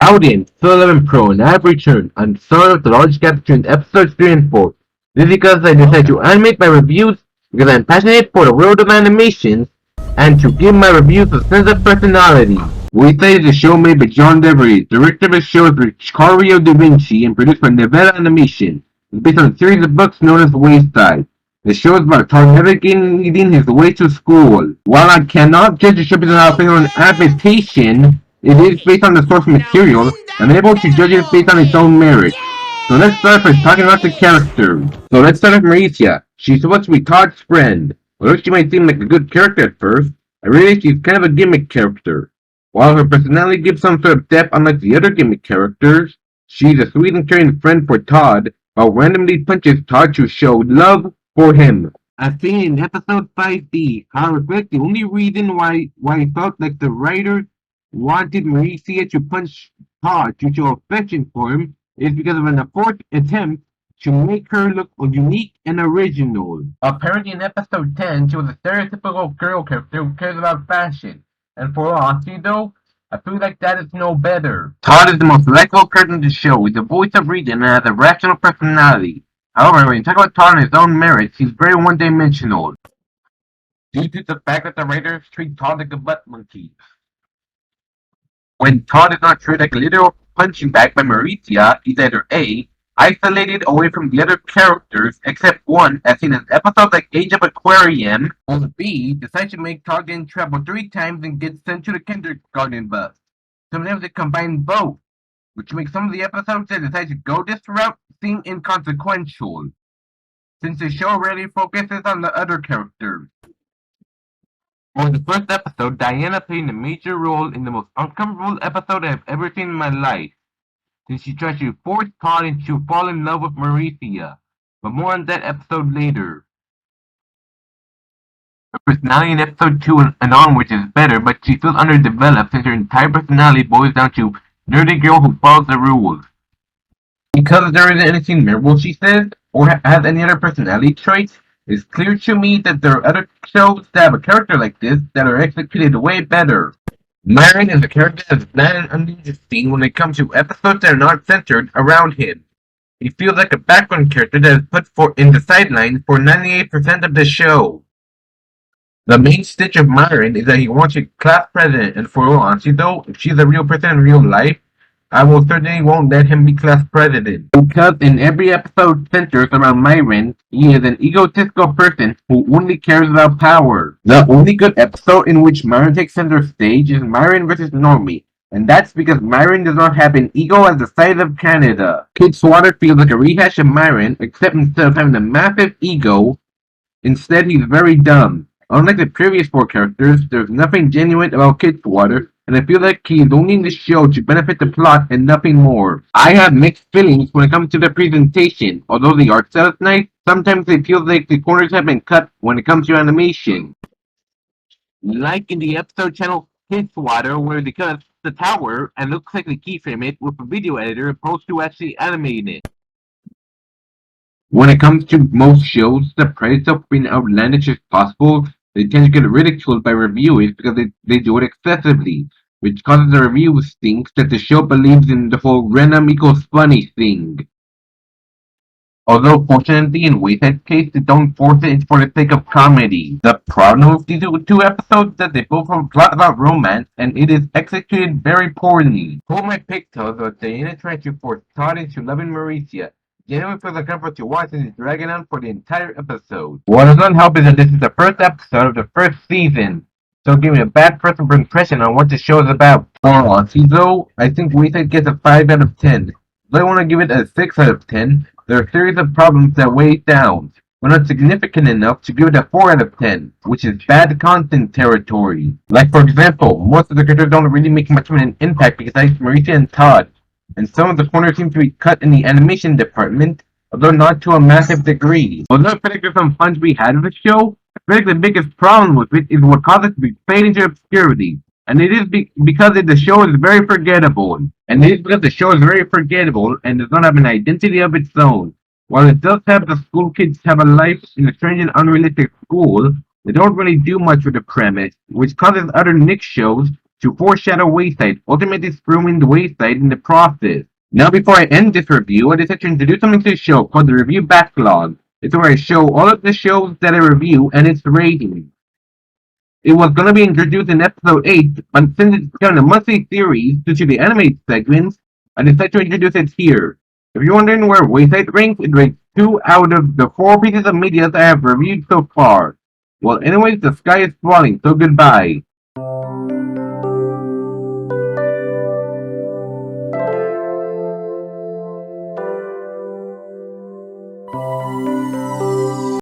Audience, Phil 11 Pro, and I have returned. I'm sorry for the large gap between episodes 3 and 4. This is because I decided to animate my reviews because I'm passionate for the world of animations and to give my reviews a sense of personality. Wayside is a show made by John DeVries. The director of the show is Ricardo Da Vinci and produced by Nevada Animation. It's based on a series of books known as Wayside. The show is about Todd navigating his way to school. While I cannot judge the show based on adaptation, it is based on the source material. I'm able to judge it based on its own merit. So let's start by talking about the characters. So let's start with Mauricia. She's supposed to be Todd's friend. Although she might seem like a good character at first, I realize she's kind of a gimmick character. While her personality gives some sort of depth unlike the other gimmick characters, she's a sweet and caring friend for Todd, while randomly punches Todd to show love for him. As seen in episode 5B, I reflect the only reason why I felt like the writer wanted Mauricia to punch Todd to show affection for him is because of an fourth attempt to make her look unique and original. Apparently in episode 10, she was a stereotypical girl character who cares about fashion. And for all honesty though, I feel like that is no better. Todd is the most likable character in the show, with the voice of reason and has a rational personality. However, when you talk about Todd on his own merits, he's very one-dimensional. Due to the fact that the writers treat Todd like a butt monkey. When Todd is not treated like a literal punching bag by Mauricia, he's either A, isolated away from the other characters except one, as seen in episodes like Age of Aquarium, or B, decides to make Todd get in trouble 3 times and gets sent to the kindergarten bus. Sometimes they combine both, which makes some of the episodes that decide to go this route seem inconsequential, since the show rarely focuses on the other characters. For the first episode, Diana played a major role in the most uncomfortable episode I've ever seen in my life, since she tries to force Todd into fall in love with Mauricia, but more on that episode later. Her personality in episode 2 and onwards is better, but she feels underdeveloped since her entire personality boils down to nerdy girl who follows the rules. Because there isn't anything memorable, she says, or has any other personality traits, it's clear to me that there are other shows that have a character like this that are executed way better. Myron is a character that is bland and uninteresting when it comes to episodes that are not centered around him. He feels like a background character that is put in the sidelines for 98% of the show. The main stitch of Myron is that he wants a class president, and for all honesty though, if she's a real person in real life, I will certainly won't let him be class president. Because in every episode centers around Myron, he is an egotistical person who only cares about power. The only good episode in which Myron takes center stage is Myron vs. Normie, and that's because Myron does not have an ego as the size of Canada. Kid Swatter feels like a rehash of Myron, except instead of having a massive ego, instead he's very dumb. Unlike the previous 4 characters, there's nothing genuine about Kid Swatter, and I feel like he is only in the show to benefit the plot and nothing more. I have mixed feelings when it comes to the presentation. Although the art style is nice, sometimes it feels like the corners have been cut when it comes to animation. Like in the episode channel Kid Swatter, where they cut the tower and looks like they keyframe it with a video editor opposed to actually animating it. When it comes to most shows that pride itself being outlandish as possible, they tend to get ridiculed by reviewers because they do it excessively, which causes the reviewers think that the show believes in the whole random equals funny thing. Although fortunately in Wayside's case they don't force it for the sake of comedy. The problem with these 2 episodes is that they both have a plot about romance and it is executed very poorly. Hold my pigtails, but Diana tries to force Todd into loving Mauricia. Genuinely feels uncomfortable to watch and is dragging on for the entire episode. What does not help is that this is the first episode of the first season, so give me a bad first impression on what the show is about. For honesty though, I think Wayside gets a 5 out of 10. Though I want to give it a 6 out of 10, there are a series of problems that weigh it down, but not significant enough to give it a 4 out of 10, which is bad content territory. Like for example, most of the characters don't really make much of an impact besides Mauricia and Todd, and some of the corners seem to be cut in the animation department, although not to a massive degree. Although I feel like there's some fun to be had with the show, I feel like the biggest problem with it is what caused it to be fade into obscurity. And it is because the show is very forgettable. And it is because the show is very forgettable and does not have an identity of its own. While it does have the school kids have a life in a strange and unrealistic school, they don't really do much with the premise, which causes other Nick shows to foreshadow Wayside, ultimately screwing the Wayside in the process. Now before I end this review, I decided to introduce something to the show called the Review Backlog. It's where I show all of the shows that I review and its ratings. It was going to be introduced in episode 8, but since it's kind of a monthly series due to the anime segments, I decided to introduce it here. If you're wondering where Wayside ranks, it ranks 2 out of the 4 pieces of media that I have reviewed so far. Well, anyways, the sky is falling, so goodbye.